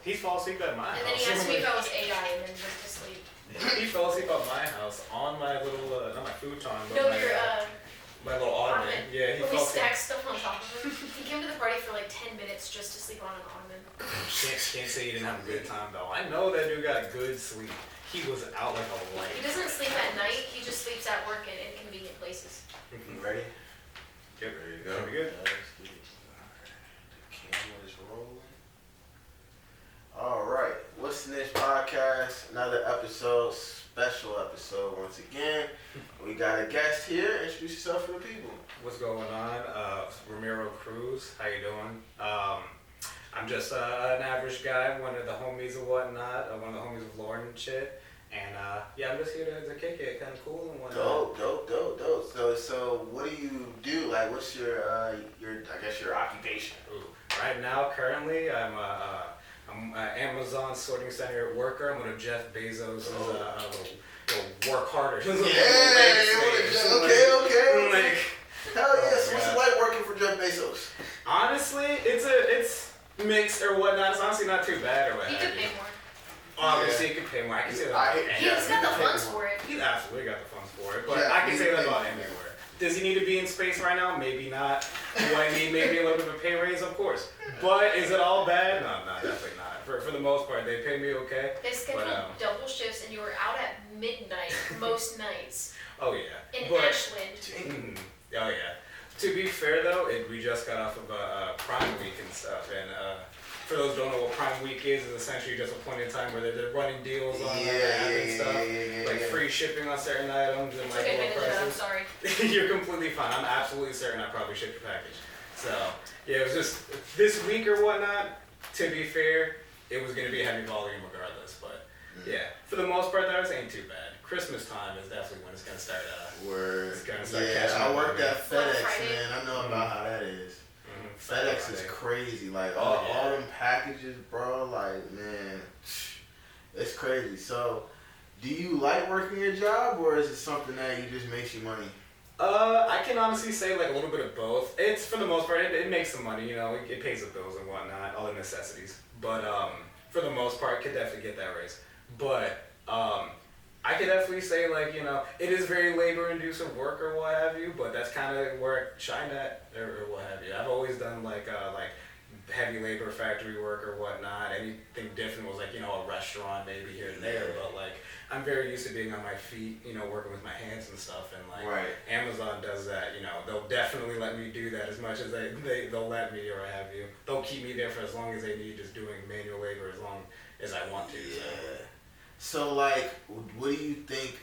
He fell asleep at my house. And then he asked me if I was AI and then went to sleep. He fell asleep at my house on my little, not my futon, but No, my little ottoman. Yeah, he but we fell asleep. stacked stuff on top of him. He came to the party for like 10 minutes just to sleep on an ottoman. Can't say he didn't have a good time though. I know that dude got good sleep. He was out like a light. He doesn't sleep at night, he just sleeps at work in inconvenient places. You ready? Yep, there you go. Pretty good. The camera is rolling. All right. What's the next podcast? Another episode, special episode once again. We got a guest here. Introduce yourself for the people. What's going on? Ramiro Cruz. How you doing? I'm just an average guy, one of the homies and whatnot, one of the homies of Lauren and shit. And yeah, I'm just here to kick it, kind of cool and whatnot. Dope. So what do you do? Like, what's your I guess your occupation? Ooh. Right now, currently, I'm an Amazon sorting center worker. I'm one of Jeff Bezos' little work harder. Yeah, okay. Like, hell yes. What's it like working for Jeff Bezos? honestly, it's mixed or whatnot. It's honestly not too bad or what He have could you. pay more. Obviously, he could pay more. I can say that about anywhere. He's got the funds for it. He's absolutely got the funds for it, but Yeah, I can he say that pays about for it. anywhere. Does he need to be in space right now? Maybe not. Do I need maybe a little bit of a pay raise? Of course. But is it all bad? No, definitely not. For the most part, they pay me okay. They scheduled double shifts and you were out at midnight most nights Oh yeah. in But- Ashland. Oh yeah. To be fair though, we just got off of Prime Week and stuff, and for those who don't know what Prime Week is essentially just a point in time where they're running deals on the app and stuff, like free shipping on certain items and like Okay, low I'm prices. sorry. You're completely fine. I'm absolutely certain I probably shipped your package. So yeah, it was just this week or whatnot. To be fair, it was gonna be a heavy volume regardless, but yeah, for the most part, that ain't too bad. Christmas time is definitely when it's gonna start. It's gonna start catching I up worked on me. at Black FedEx, Friday. man. I know about how that is. FedEx is Friday. crazy. Like Oh, all yeah. them packages, bro. Like, man, it's crazy. So, do you like working your job, or is it something that you just makes you money? I can honestly say like a little bit of both. It's for the most part, it makes some money, you know, it pays the bills and whatnot, all the necessities. But for the most part, could definitely get that raise. But I could definitely say like, you know, it is very labor-indusive work or what have you, but that's kind of where I shine at or what have you. I've always done like heavy labor factory work or whatnot. Anything different was like, you know, a restaurant maybe here and there, but like I'm very used to being on my feet, you know, working with my hands and stuff, and like Right. Amazon does that, you know, they'll definitely let me do that as much as they'll let me or have you. They'll keep me there for as long as they need, just doing manual labor as long as I want to. Yeah. So, like, what do you think?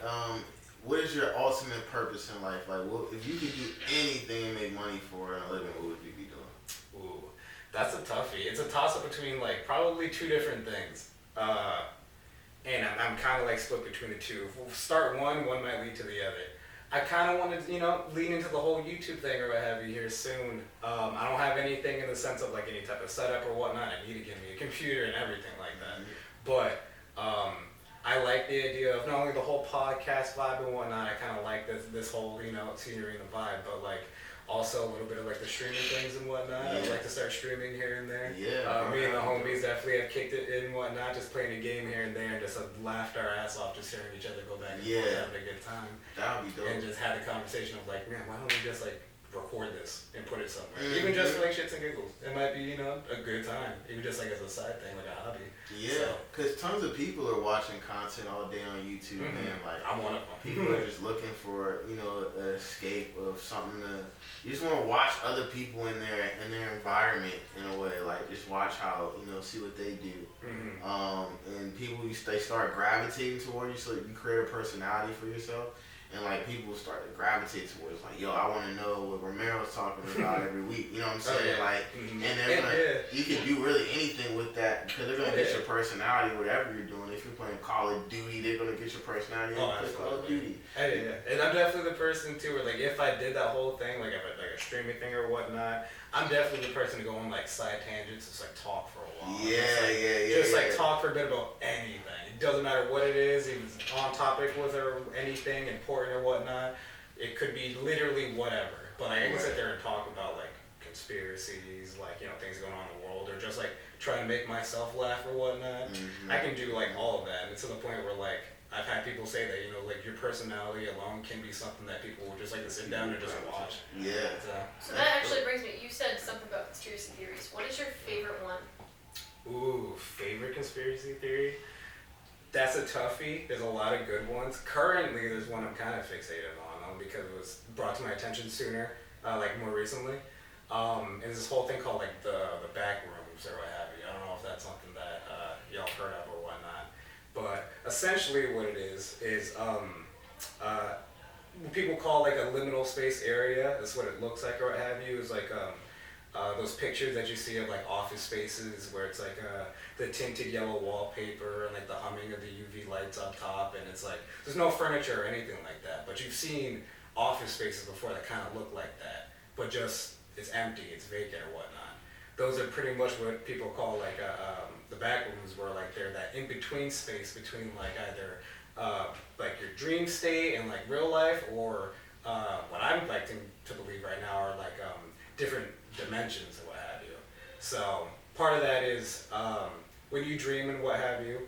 What is your ultimate purpose in life? Like, if you could do anything and make money for a living, what would you be doing? Ooh, that's a toughie. It's a toss-up between like probably two different things. And I'm kind of like split between the two. If we'll start one might lead to the other. I kind of want to, you know, lean into the whole YouTube thing or what have you here soon. I don't have anything in the sense of like any type of setup or whatnot. I need to get me a computer and everything like that. But I like the idea of not only the whole podcast vibe and whatnot. I kind of like this whole, you know, scenery and the vibe, but like also a little bit of like the streaming things and whatnot. I'd like to start streaming here and there. Yeah. Me and the homies definitely have kicked it in and whatnot, just playing a game here and there and just laughed our ass off just hearing each other go back and forth, having a good time. That would be dope. And just had a conversation of like, man, why don't we just like record this and put it somewhere? Even just for like shits and giggles. It might be, you know, a good time. Even just like as a side thing, like a hobby. Yeah, because tons of people are watching content all day on YouTube, man. Like, I'm one of them. people are just looking for, you know, an escape of something to. You just want to watch other people in their environment in a way, like just watch how, you know, see what they do. And people, they start gravitating toward you, so you create a personality for yourself. And like people start to gravitate towards like, yo, I want to know what Romero's talking about every week. You know what I'm saying? Like, and they're gonna, you can do really anything with that because they're gonna get your personality, whatever you're doing. If you're playing Call of Duty, they're gonna get your personality and play Call of Duty. Hey, and I'm definitely the person too, where like if I did that whole thing, like if I, like a streaming thing or whatnot, I'm definitely the person to go on like side tangents, just like talk for a while. Just talk for a bit about anything. It doesn't matter what it is, if it's on topic with or anything important or whatnot. It could be literally whatever. But like, I can sit there and talk about like conspiracies, like, you know, things going on in the world, or just like try to make myself laugh or whatnot. I can do like all of that, and to the point where like I've had people say that like your personality alone can be something that people will just like to sit down and just watch. Yeah. So that actually brings me. You said something about conspiracy theories. What is your favorite one? Ooh, favorite conspiracy theory? That's a toughie. There's a lot of good ones. Currently, there's one I'm kind of fixated on because it was brought to my attention sooner, like more recently. And there's this whole thing called like the back rooms or what have you. I don't know if that's something that y'all heard of or whatnot. But essentially what it is what people call like a liminal space area. That's what it looks like or what have you. Is like those pictures that you see of like office spaces where it's like the tinted yellow wallpaper and like the humming of the UV lights up top, and it's like there's no furniture or anything like that. But you've seen office spaces before that kind of look like that, but just it's empty, it's vacant or whatnot. Those are pretty much what people call like the back rooms, where like they're that in between space between like either like your dream state and like real life, or what I'm like to believe right now are like different dimensions or what have you. So part of that is when you dream and what have you.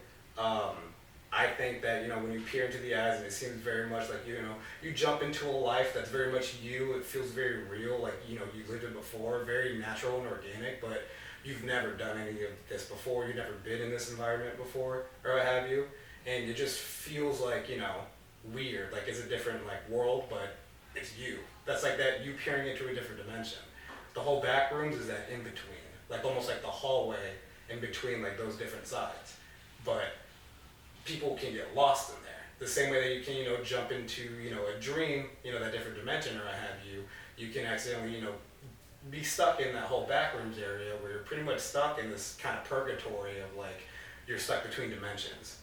I think that when you peer into the eyes, and it seems very much like you jump into a life that's very much you. It feels very real, like you lived it before, very natural and organic. But you've never done any of this before. You've never been in this environment before, or what have you. And it just feels like weird, like it's a different like world, but it's you. That's like that you peering into a different dimension. The whole back rooms is that in between, like almost like the hallway in between like those different sides. But people can get lost in there. The same way that you can, jump into, a dream, that different dimension or what have you, you can accidentally, be stuck in that whole backrooms area where you're pretty much stuck in this kind of purgatory of like, you're stuck between dimensions.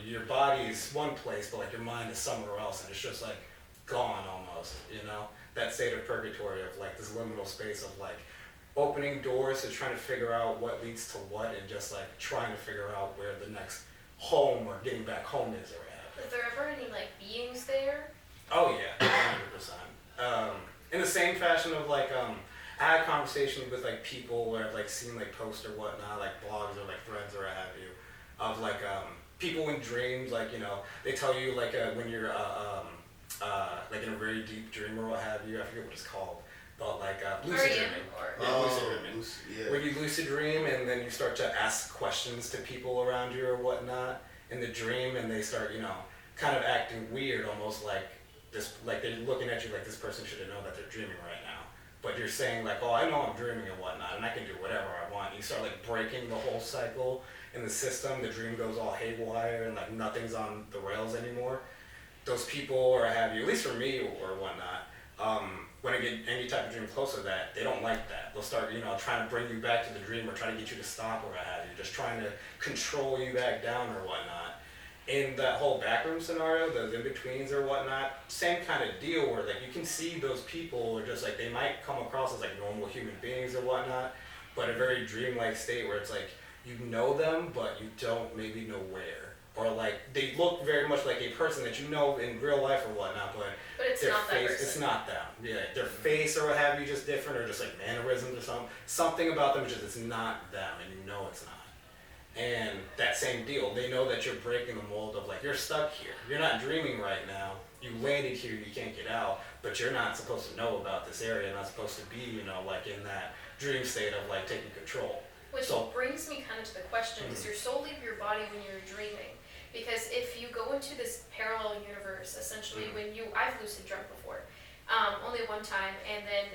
Your body is one place, but like your mind is somewhere else, and it's just like gone almost, that state of purgatory of like this liminal space of like opening doors to trying to figure out what leads to what, and just like trying to figure out where the next home or getting back home is or whatever. Is there ever any like beings there? Oh yeah, 100%. In the same fashion of like I had conversations with like people where I've like seen like posts or whatnot, like blogs or like threads or what have you, of like people in dreams, like they tell you like when you're like in a very deep dream or what have you, I forget what it's called, but like lucid dreaming. Lucid dreaming. Yeah. When you lucid dream and then you start to ask questions to people around you or whatnot in the dream, and they start kind of acting weird, almost like this, like they're looking at you like this person should have known that they're dreaming right now. But you're saying like, oh, I know I'm dreaming and whatnot, and I can do whatever I want. And you start like breaking the whole cycle in the system. The dream goes all haywire and like nothing's on the rails anymore. Those people or have you, at least for me or whatnot, when I get any type of dream close to that, they don't like that. They'll start, trying to bring you back to the dream or try to get you to stop or what have you, just trying to control you back down or whatnot. In that whole backroom scenario, those in-betweens or whatnot, same kind of deal where like you can see those people, or just like they might come across as like normal human beings or whatnot, but a very dreamlike state where it's like you know them, but you don't maybe know where. Or like they look very much like a person that you know in real life or whatnot, but it's their not face, that person. it's not them. Yeah, their face or what have you just different, or just like mannerisms or something about them, just it's not them, and you know it's not. And that same deal, they know that you're breaking the mold of like, you're stuck here. You're not dreaming right now. You landed here, you can't get out, but you're not supposed to know about this area. You're not supposed to be, like in that dream state of like taking control. Which brings me kind of to the question, does your soul leave your body when you're dreaming? Because if you go into this parallel universe, essentially I've lucid drunk before, only one time, and then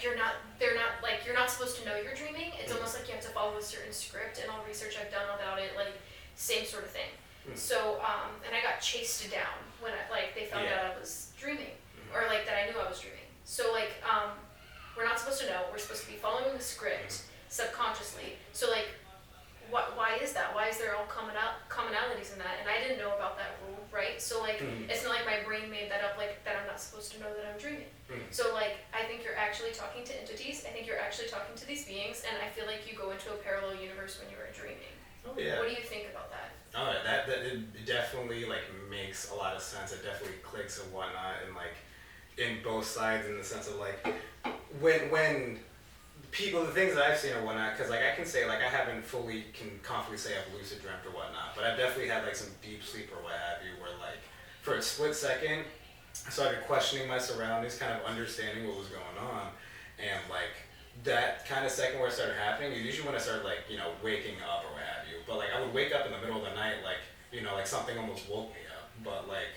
you're not supposed to know you're dreaming. It's almost like you have to follow a certain script, and all research I've done about it, like, same sort of thing. So, and I got chased down when they found out I was dreaming, or like that I knew I was dreaming. So like, we're not supposed to know, we're supposed to be following the script subconsciously. So like, why is that? Why is there all commonalities in that? And I didn't know about that rule, right? So like, it's not like my brain made that up, like that I'm not supposed to know that I'm dreaming. So like, I think you're actually talking to entities. I think you're actually talking to these beings, and I feel like you go into a parallel universe when you are dreaming. Oh yeah. What do you think about that? Oh, that it definitely like makes a lot of sense. It definitely clicks and whatnot, and like in both sides, in the sense of like when people, the things that I've seen or whatnot, because like I can say like I haven't can confidently say I've lucid dreamt or whatnot, but I've definitely had like some deep sleep or what have you, where like for a split second I started questioning my surroundings, kind of understanding what was going on, and like that kind of second where it started happening is usually when I started like waking up or what have you. But like I would wake up in the middle of the night like like something almost woke me up, but like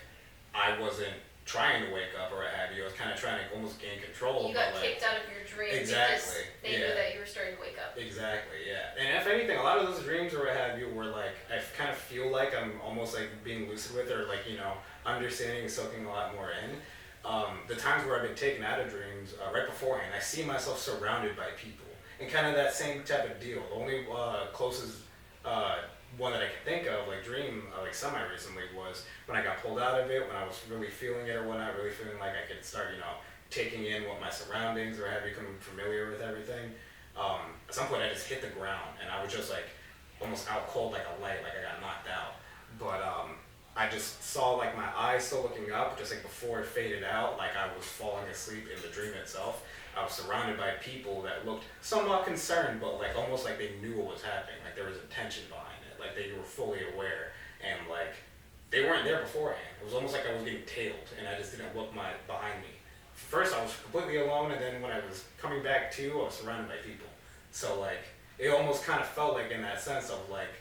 I wasn't trying to wake up or what have you. I was kind of trying to almost gain control. You got kicked out of your dream exactly, because they knew that you were starting to wake up. Exactly, yeah. And if anything, a lot of those dreams or what have you were like, I kind of feel like I'm almost like being lucid with, or like, understanding and soaking a lot more in. The times where I've been taken out of dreams, right beforehand, I see myself surrounded by people. And kind of that same type of deal. The only closest one that I can think of, like dream, like semi-recently, was when I got pulled out of it, when I was really feeling it or whatnot, really feeling like I could start, taking in what my surroundings or have become familiar with everything. At some point I just hit the ground and I was just like almost out cold like a light, like I got knocked out. But I just saw like my eyes still looking up, just like before it faded out, like I was falling asleep in the dream itself. I was surrounded by people that looked somewhat concerned, but like almost like they knew what was happening, like there was intention behind it, like they were fully aware, and like they weren't there beforehand. It was almost like I was getting tailed and I just didn't look behind me. First I was completely alone, and then when I was coming back to, I was surrounded by people. So like it almost kind of felt like in that sense of like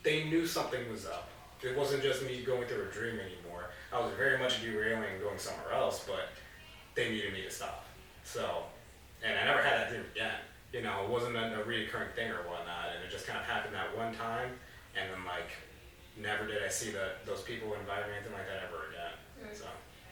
they knew something was up. It wasn't just me going through a dream anymore. I was very much derailing and going somewhere else, but they needed me to stop. So, and I never had that dream again. It wasn't a recurring thing or whatnot, and it just kind of happened that one time, and then like never did I see those people invite me, anything like that ever again. So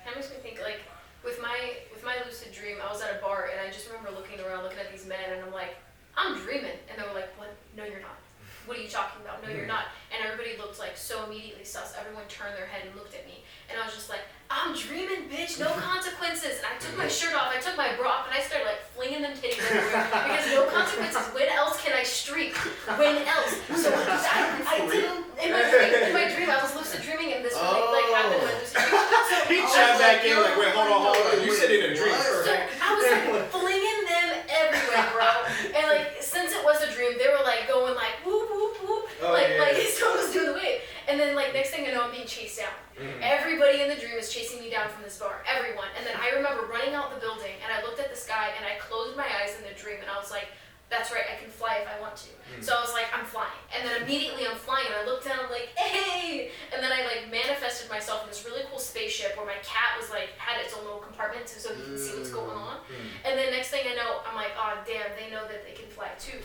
that makes me think like with my lucid dream, I was at a bar and I just remember looking around, looking at these men, and I'm like, I'm dreaming, and they were like, what? No, you're not. What are you talking about? No, you're not. And everybody looked like so immediately sus. Everyone turned their head and looked at me, and I was just like, I'm dreaming, bitch. No consequences. And I took my shirt off, I took my bra off, and I started like flinging them titties everywhere because no consequences. When else can I streak? When else? So I didn't. In my dream, I was lucid dreaming, and this really like happened in my lucid dream. So he chimed back in like, wait, hold on. You said it in a dream. So I was like flinging them everywhere, bro. And like since it was a dream, they were like going like whoop whoop whoop, like someone was doing the wave. And then like next thing I know, I'm being chased down. Everybody in the dream is chasing me down from this bar, everyone. And then I remember running out the building, and I looked at the sky, and I closed my eyes in the dream, and I was like, that's right, I can fly if I want to. So I was like, I'm flying. And then immediately I'm flying, and I looked down, I'm like, hey! And then I like manifested myself in this really cool spaceship where my cat was like, had its own little compartment so he can see what's going on. And then next thing I know, I'm like, oh damn, they know that they can fly too.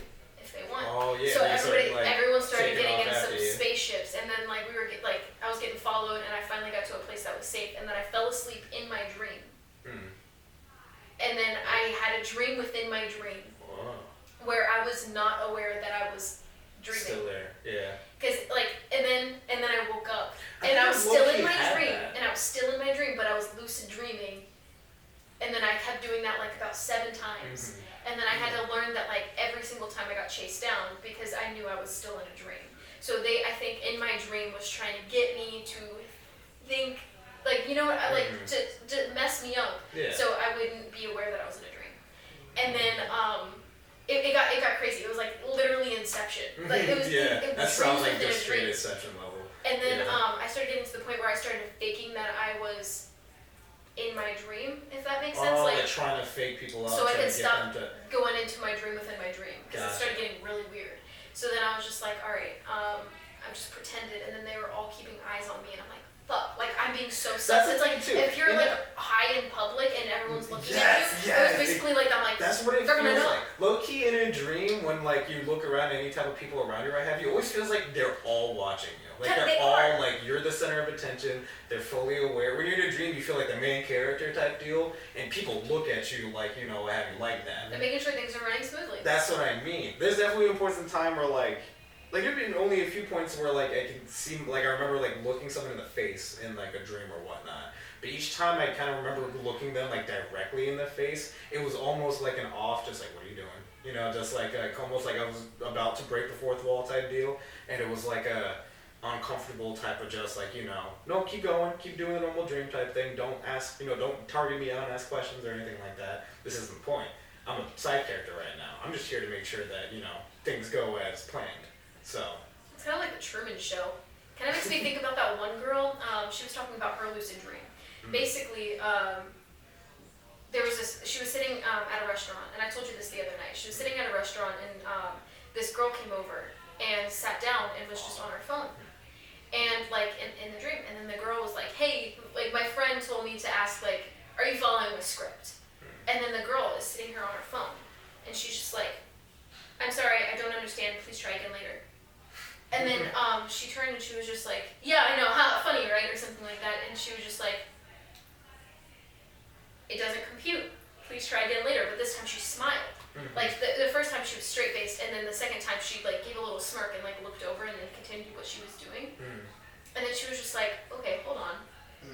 They want. Oh yeah. So everyone started getting in some you. spaceships, and then like I was getting followed, and I finally got to a place that was safe, and then I fell asleep in my dream. And then I had a dream within my dream, where I was not aware that I was dreaming. Still there, yeah. Cause and then I woke up, and I was still in my dream, but I was lucid dreaming, and then I kept doing that like about 7 times. And then I had to learn that like every single time I got chased down because I knew I was still in a dream. So I think in my dream was trying to get me to think like, to mess me up. Yeah. So I wouldn't be aware that I was in a dream. And then it got crazy. It was like literally Inception. Like it was that sounds like the straight Inception level. And then I started getting to the point where I started faking that I was in my dream, if that makes sense. Like trying to fake people out. So I could stop going into my dream within my dream, because it started getting really weird. So then I was just like, all right, I just pretended, and then they were all keeping eyes on me, and I'm like, fuck, like I'm being so sus. It's like if you're like high in public and everyone's looking at you, it was basically like I'm like, that's what it feels like. Low key in a dream, when like you look around any type of people around you, right? It always feels like they're all watching you. Like they're all like you're the center of attention. They're fully aware. When you're in a dream, you feel like the main character type deal, and people look at you like having like that. They're making sure things are running smoothly. That's what I mean. There's definitely a point in time where like there've been only a few points where like I can see like I remember like looking someone in the face in like a dream or whatnot. But each time I kind of remember looking them like directly in the face, it was almost like an off, just like what are you doing? Just like almost like I was about to break the fourth wall type deal, and it was like a uncomfortable type of just like no, keep going, keep doing the normal dream type thing. Don't ask, don't target me out and ask questions or anything like that. This isn't the point. I'm a side character right now. I'm just here to make sure that, you know, things go as planned. So. It's kind of like the Truman Show. Kind of makes me think about that one girl. She was talking about her lucid dream. Basically, she was sitting at a restaurant, and I told you this the other night. She was sitting at a restaurant, and this girl came over and sat down and was just on her phone. And like in the dream, and then the girl was like, "Hey, like my friend told me to ask, like, are you following the script?" And then the girl is sitting here on her phone, and she's just like, "I'm sorry, I don't understand. Please try again later." And then she turned and she was just like, "Yeah, I know, how funny, right?" or something like that. And she was just like, "It doesn't compute. Please try again later." But this time she smiled. Like the first time she was straight faced, and then the second time she like gave a little smirk and like looked over and then continued what she was doing. And then she was just like, "Okay, hold on."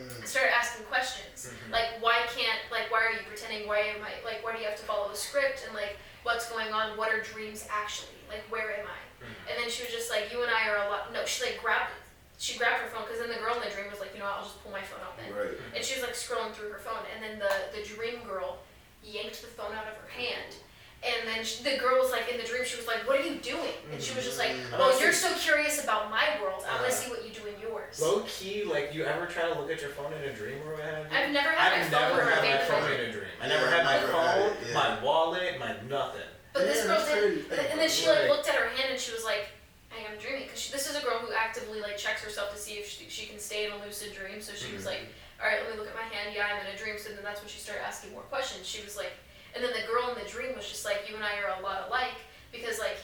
I started asking questions, like why are you pretending? Why do you have to follow the script? And like what's going on? What are dreams actually? Like where am I? And then she was just like, "You and I are a lot." No, she grabbed her phone, because then the girl in the dream was like, "You know what, I'll just pull my phone out then." Right. And she was like scrolling through her phone, and then the dream girl yanked the phone out of her hand. And then the girl was like, in the dream, she was like, "What are you doing?" And she was just like, "Well, you're so curious about my world. I want to see what you do in yours." Low key, like, you ever try to look at your phone in a dream or what have you? I've never had my phone in a dream. I never had my phone, my wallet, my nothing. But this girl did, and then she like looked at her hand and she was like, "I am dreaming," because this is a girl who actively like checks herself to see if she can stay in a lucid dream. So she was like, "All right, let me look at my hand. Yeah, I'm in a dream." So then that's when she started asking more questions. She was like, and then the girl in the dream was just like, "You and I are a lot alike, because like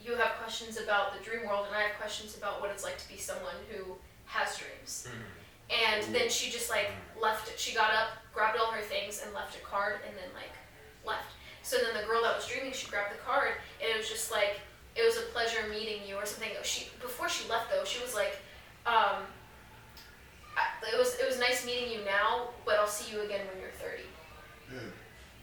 you have questions about the dream world and I have questions about what it's like to be someone who has dreams." And then she just like left it. She got up, grabbed all her things, and left a card, and then like left. So then the girl that was dreaming, she grabbed the card, and it was just like, "It was a pleasure meeting you," or something. Before she left though, she was like, "It was nice meeting you now, but I'll see you again when you're 30.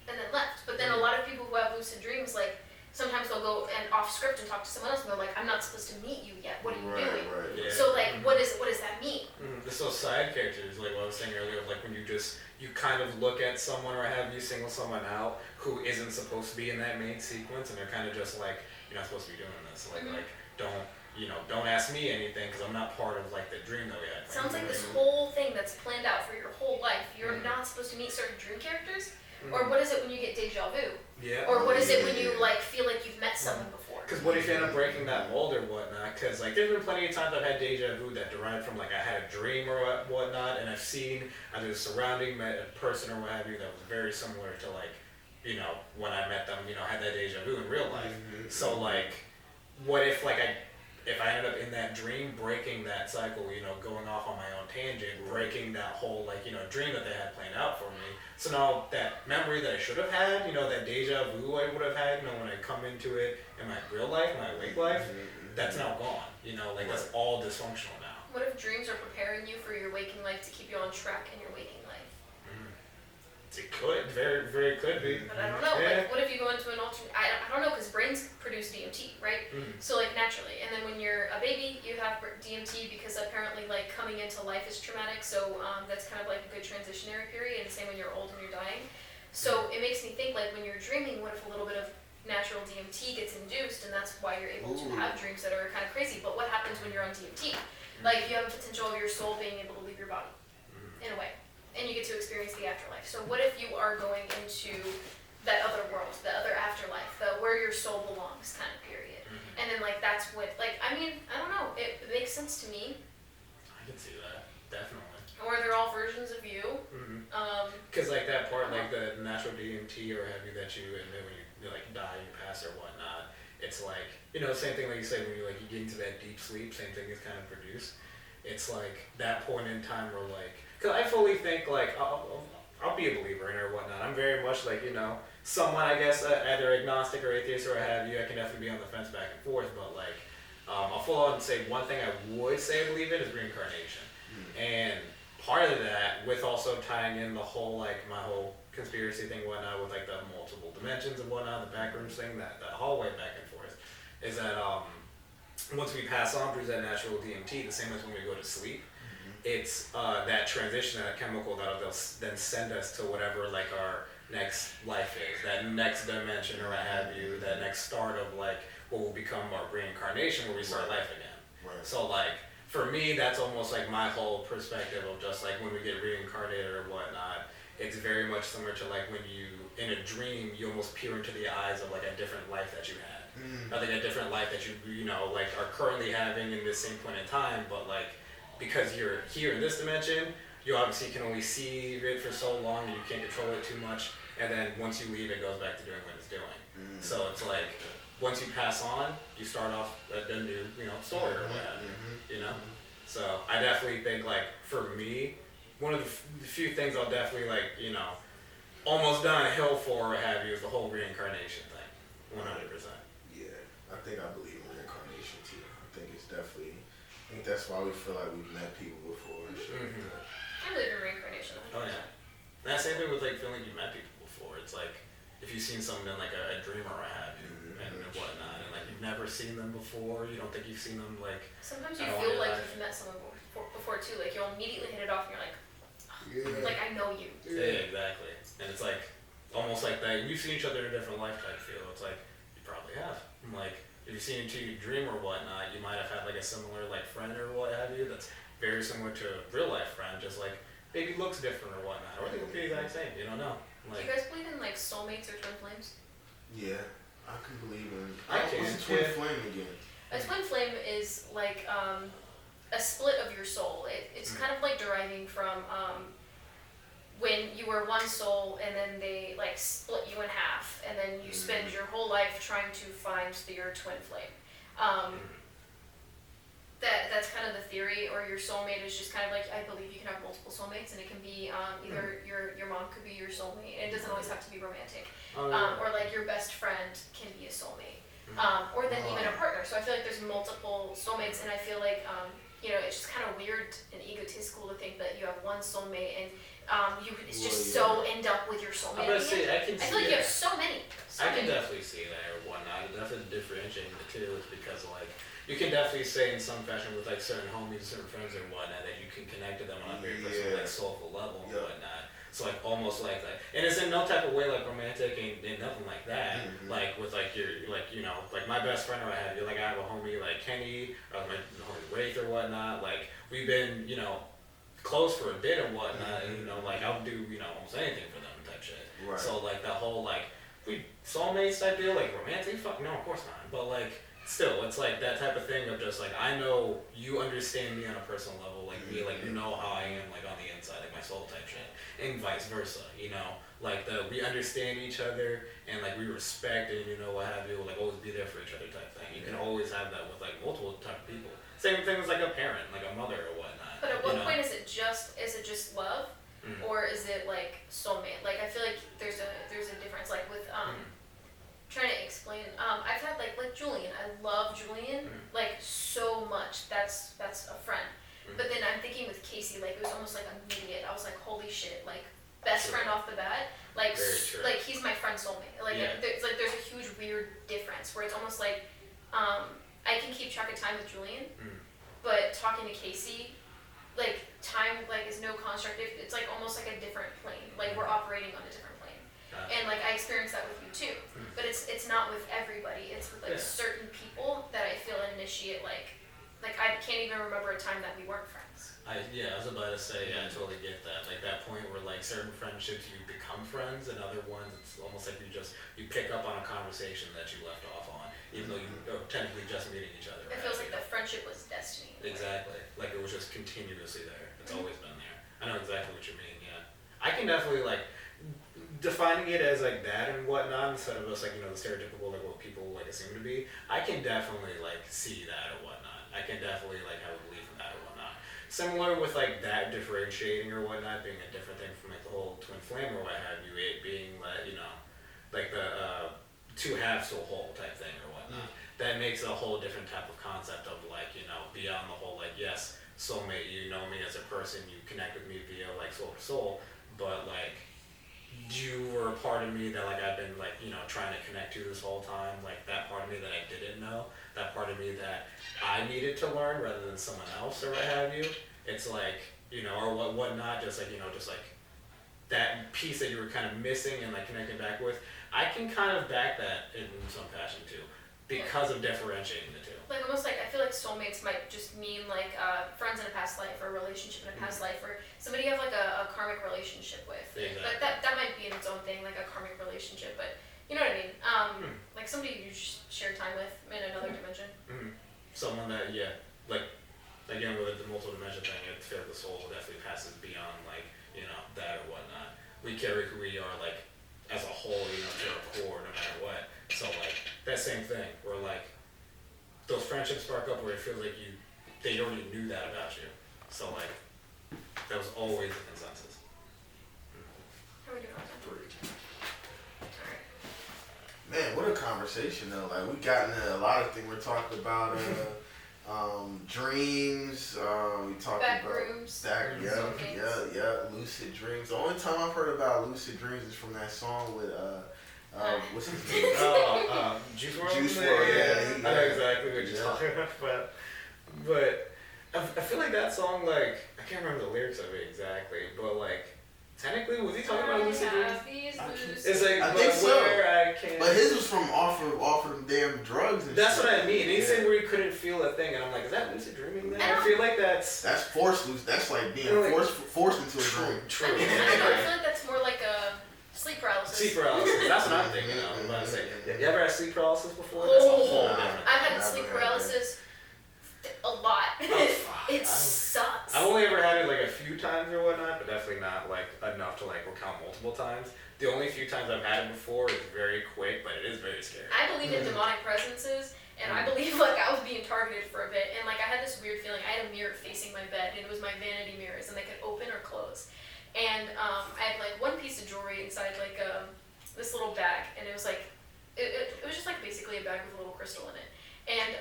And then left. But then a lot of people who have lucid dreams, like sometimes they'll go and off script and talk to someone else, and they're like, "I'm not supposed to meet you yet. What are you doing?" Right. Yeah. So like, what does that mean? The so side characters, like what I was saying earlier, like when you kind of look at someone or have you single someone out who isn't supposed to be in that main sequence, and they're kind of just like, "You're not supposed to be doing this. Like don't ask me anything, because I'm not part of like the dream that we had." Sounds like this whole thing that's planned out for your whole life. You're not supposed to meet certain dream characters. Or what is it when you get deja vu? Yeah. Or what is it when you like feel like you've met someone before? Because what if you end up breaking that mold or whatnot? Because like there's been plenty of times I've had deja vu that derived from like I had a dream or whatnot, and I've seen either the surrounding met a person or what have you that was very similar to like, you know, when I met them, you know, had that deja vu in real life. So like, what if like if I ended up in that dream breaking that cycle, you know, going off on my own tangent, breaking that whole like, you know, dream that they had planned out for me. So now that memory that I should have had, you know, that deja vu I would have had, you know, when I come into it in my real life, my awake life, that's now gone. You know, like that's all dysfunctional now. What if dreams are preparing you for your waking life to keep you on track in your waking life? It could, very, very could be. But I don't know. Yeah. Like, what if you go into an alternate? I don't know, because brains produce DMT, right? So like naturally, and then when you're a baby, you have DMT because apparently like coming into life is traumatic. So that's kind of like a good transitionary period. And same when you're old and you're dying. So it makes me think like when you're dreaming, what if a little bit of natural DMT gets induced, and that's why you're able to have dreams that are kind of crazy. But what happens when you're on DMT? Like you have a potential of your soul being able to leave your body, in a way. And you get to experience the afterlife. So what if you are going into that other world, the other afterlife, where your soul belongs kind of period. And then like that's what, like, I mean, I don't know, it makes sense to me. I can see that, definitely. Or they're all versions of you. Because like that part, like the natural DMT or have you that you admit when you like die, you pass or whatnot. It's like, you know, same thing like you say when you like you get into that deep sleep, same thing is kind of produced. It's like that point in time where like, because I fully think like I'll be a believer in it or whatnot. I'm very much like, you know, someone I guess either agnostic or atheist or what have you. I can definitely be on the fence back and forth, but like I'll full on say one thing I would say I believe in is reincarnation. And part of that, with also tying in the whole like my whole conspiracy thing whatnot with like the multiple dimensions and whatnot, the backrooms thing, that hallway back and forth, is that once we pass on through that natural DMT, the same as when we go to sleep, it's that transition, that chemical that'll then send us to whatever like our next life phase, that next dimension or what have you, that next start of like what will become our reincarnation where we start life again. Right. So like for me, that's almost like my whole perspective of just like when we get reincarnated or whatnot. It's very much similar to like when you in a dream you almost peer into the eyes of like a different life that you had. I think a different life that you know like are currently having in this same point in time, but like because you're here in this dimension, you obviously can only see it for so long and you can't control it too much, and then once you leave it goes back to doing what it's doing. So it's like once you pass on, you start off a new, story or whatever, So I definitely think like for me, one of the few things I'll definitely like, almost down a hill for or have you is the whole reincarnation thing, 100%. Yeah, I think I believe in reincarnation too. I think it's definitely, I think that's why we feel like we've met people before and shit. I believe in reincarnation. 100%. Oh yeah. And that same thing with like feeling like you've met people before. It's like if you've seen someone in like a dream or what have you and whatnot, and like you've never seen them before, you don't think you've seen them like. Sometimes you feel like you've met someone before too. Like you'll immediately hit it off, and you're like, like I know you. Yeah, exactly. And it's like almost like that. We've seen each other in a different life type feel. It's like you probably have. I'm like if you've seen into your dream or whatnot, you might have had like a similar like friend or what have you that's very similar to a real life friend, just like maybe looks different or whatnot, or they look the exact same. You don't know. Like, do you guys believe in like soulmates or twin flames? Yeah, I can believe in. I can. What's a twin flame again? A twin flame is like a split of your soul. It's kind of like deriving from when you were one soul and then they like split you in half, and then you spend your whole life trying to find your twin flame. That's kind of the theory, or your soulmate is just kind of like, I believe you can have multiple soulmates, and it can be either your mom could be your soulmate, and it doesn't always have to be romantic, or like your best friend can be a soulmate, or then even a partner. So I feel like there's multiple soulmates, and I feel like it's just kind of weird and egotistical to think that you have one soulmate and you could just so end up with your soulmate. I feel like you have so many. I can definitely see that or whatnot. Definitely differentiating the two is because like you can definitely say in some fashion with like certain homies, certain friends and whatnot that you can connect to them on a very personal, like soulful level and whatnot. So like almost like that, and it's in no type of way like romantic and nothing like that. Like with like your like like my best friend or what have you. Like I have a homie like Kenny or my homie Wraith or whatnot. Like we've been close for a bit and whatnot, and like I'll do almost anything for them type shit. Right. So like the whole like we soulmates type deal, like romantic, fuck no, of course not. But like still, it's like that type of thing of just like I know you understand me on a personal level, like me, like you know how I am like on the inside, like my soul type shit, and vice versa. Like we understand each other and like we respect and what have you, like always be there for each other type thing. You can always have that with like multiple type of people. Same thing as like a parent, like a mother or whatnot. But at what point is it just love, or is it like soulmate? Like I feel like there's a difference. Like with trying to explain. I've had like Julian. I love Julian like so much. That's a friend. But then I'm thinking with Casey, like it was almost like immediate. I was like, holy shit, like best friend off the bat. Like he's my friend soulmate. Like there's a huge weird difference where it's almost like I can keep track of time with Julian, but talking to Casey, like time like is no construct. It's like almost like a different plane. Like we're operating on a different plane. And like I experienced that with you too, but it's not with everybody. It's with like certain people that I feel initiate like I can't even remember a time that we weren't friends. I was about to say I totally get that. Like that point where like certain friendships you become friends, and other ones it's almost like you pick up on a conversation that you left off on, even though you are technically just meeting each other. It feels like the friendship was destiny. Exactly, like it was just continuously there. It's always been there. I know exactly what you mean. Yeah, I can definitely like. Defining it as like that and whatnot instead of just like the stereotypical like what people like assume to be, I can definitely like see that or whatnot. I can definitely like have a belief in that or whatnot. Similar with like that differentiating or whatnot being a different thing from like the whole twin flame or what have you, it being that like the two halves to a whole type thing or whatnot. That makes a whole different type of concept of like beyond the whole like yes soulmate, you know me as a person, you connect with me via like soul to soul, but like you were a part of me that like I've been like trying to connect to this whole time, like that part of me that I didn't know, that part of me that I needed to learn rather than someone else or what have you. It's like or whatnot, just like just like that piece that you were kind of missing and like connecting back with, I can kind of back that in some fashion too, because of differentiating the two. Like almost like I feel like soulmates might just mean like friends in a past life or a relationship in a past life or somebody you have like a karmic relationship with. Exactly. But that might be in its own thing, like a karmic relationship. But you know what I mean? Like somebody you share time with in another dimension. Someone that like again with the multiple dimension thing, I feel like the soul definitely passes beyond like that or whatnot. We carry who we are like as a whole, to our core, no matter what. So like that same thing, where like those friendships spark up where it feels like they already knew that about you. So like that was always the consensus. How are we doing on time? 3. Alright. Man, what a conversation though. Like we got into a lot of things. We're talking about dreams. We talked Back about rooms. lucid dreams. The only time I've heard about lucid dreams is from that song with what's his name? Juice WRLD. Juice WRLD, yeah. I know exactly what you're talking about, but I feel like that song, like I can't remember the lyrics of it exactly, but like technically, was he talking about lucid dreams? It's like, I think so. I can. But his was from off of them damn drugs and That's shit. what I mean. And he said where he couldn't feel a thing, and I'm like, is that lucid dreaming? Then I feel like that's forced loose. That's like being forced into a dream. true. I feel like that's more like a sleep paralysis. Sleep paralysis. That's what I'm thinking of. I'm about to say. You ever had sleep paralysis before? That's a whole different. I've had sleep paralysis a lot. It sucks. I've only ever had it like a few times or whatnot, but definitely not like enough to like recount multiple times. The only few times I've had it before is very quick, but it is very scary. I believe in demonic presences, and I believe like I was being targeted for a bit, and like I had this weird feeling. I had a mirror facing my bed, and it was my vanity mirrors, and they could open or close. And I had like one piece of jewelry inside like this little bag, and it was like it was just like basically a bag with a little crystal in it. And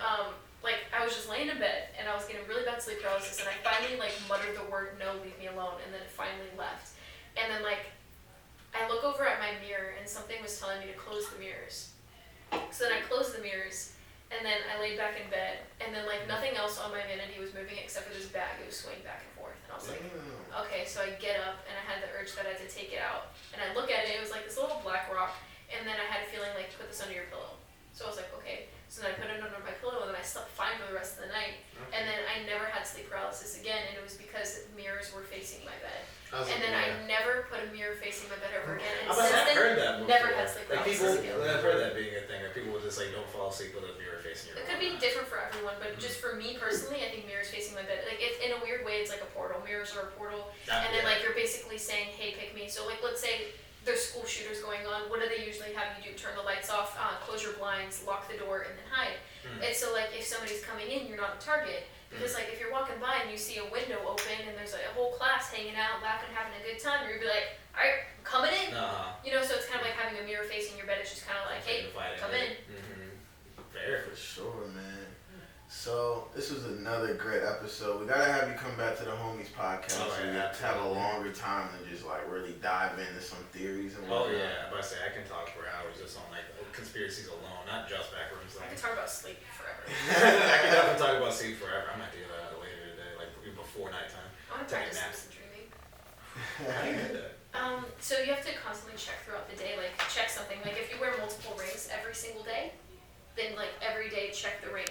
like I was just laying in bed, and I was getting really bad sleep paralysis, and I finally like muttered the word "No, leave me alone," and then it finally left. And then like I look over at my mirror, and something was telling me to close the mirrors. So then I closed the mirrors, and then I laid back in bed, and then like nothing else on my vanity was moving except for this bag. It was swaying back and forth, and I was like, okay. So I get up, and I had the urge that I had to take it out, and I look at it. It was like this little black rock, and then I had a feeling like put this under your pillow. So I was like, okay. So then I put it under my pillow, and then I slept fine for the rest of the night. And then I never had sleep paralysis again, and it was because mirrors were facing my bed. And then I never put a mirror facing my bed ever again. And since I've heard that then, before. never had sleep paralysis again. I've heard that being a thing. Like people will just like don't fall asleep with a mirror facing your. It could be different for everyone, but just for me personally, I think mirrors facing my bed, like it's in a weird way, it's like a portal. Mirrors are a portal, and then like you're basically saying, "Hey, pick me." So like, let's say there's school shooters going on. What do they usually have you do? Turn the lights off, close your blinds, lock the door, and then hide. And so like, if somebody's coming in, you're not a target. Because like, if you're walking by and you see a window open and there's like a whole class hanging out, laughing, having a good time, you'd be like, "All right, I'm coming in." So it's kind of like having a mirror facing your bed. It's just kind of like, "Hey, come in." Fair. For sure, man. So this was another great episode. We gotta have you come back to the Homies podcast. So we got to have a longer time to just like really dive into some theories and whatnot. Oh yeah, but I say I can talk for hours just on like conspiracies alone, not just backrooms. I can talk about sleep forever. I can definitely talk about sleep forever. I might do that later today, like before nighttime. I want to practice lucid dreaming. How do you do that? So you have to constantly check throughout the day, like check something. Like if you wear multiple rings every single day, then like every day check the ring.